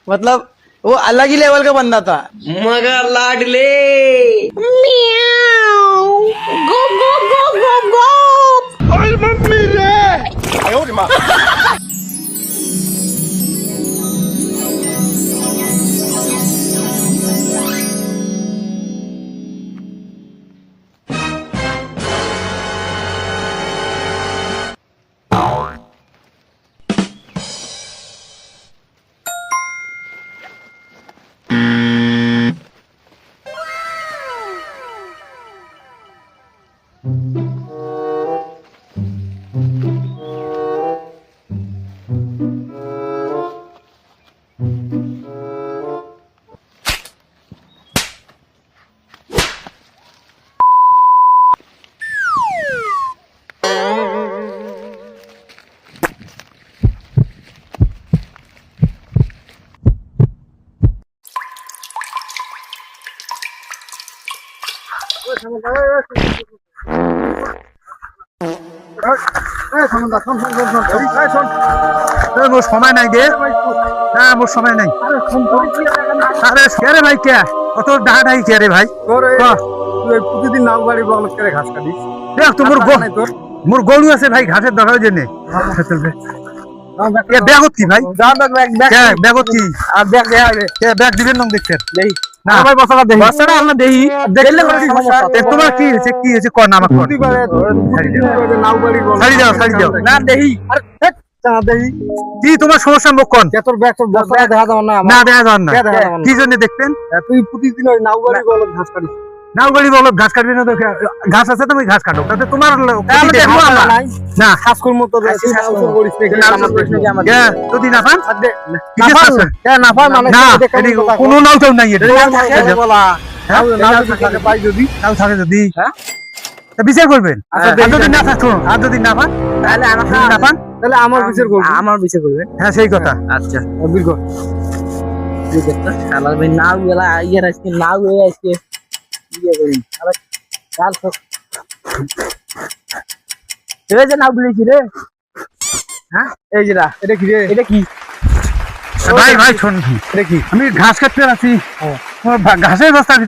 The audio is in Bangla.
मतलब वो अलग ही लेवल का बंदा था। मगर लाडले মোর সময় নাই রে, হ্যাঁ মোর সময় নাই। আরে কে ভাই, কে অত ডাহা ডাহি কে রে ভাই? তুই প্রতিদিন নাও বাড়ি বলদ করে ঘাস কাটিস। দেখ তো মোর গরু আছে ভাই, ঘাসের দরকার জন্য। ব্যাগত কি ভাই? ব্যাগত কি? আর ব্যাগ দেয়া হবে। ব্যাগ দিবেন না দেখছেন? দেই না ভাই, বসাটা দেই, বসাটা আমরা দেই। দেখলে তোমার কি হয়েছে, কি হয়েছে কর না আমাকে। নাও বাড়ি বলদ ছাড়ি দাও, ছাড়ি দাও। না দেই। আরে চা দেই। কি তোমার সমস্যা মুখ কোন? তোর ব্যাগ তোর বসা দেখা দাও না। না দেখা যান না। কি জন্য দেখতেন? তুই প্রতিদিন ওই নাও বাড়ি বলদ ঘাস কাটিস। নাও গাড়ি বলো ঘাস কাটবি না তো? ঘাস আছে তুমি ঘাস কাটো, তাতে তোমার না খাস করব তো করিস যদি না পান না পান মানে কোনো নাও কেউ নাই, এটা পাই যদি নাও থাকে যদি বিচার করবেন। যদি না থাকতো আর যদি না পান তাহলে না পান তাহলে আমার বিচার করবে। আমার বিচার করবে। হ্যাঁ সেই কথা। আচ্ছা বিলকুল শালা ভাই নাও গেলা ইয়ার আজকে নাও হয়ে আজকে ইয়ে করি। আরে কাল তো এই যে নাও দিয়েছি রে। হ্যাঁ এই যে এটা কি রে? এটা কি ভাই? ভাই শোন, এটা কি? আমি ঘাস কাটতে আছি, ঘাসের বস্তা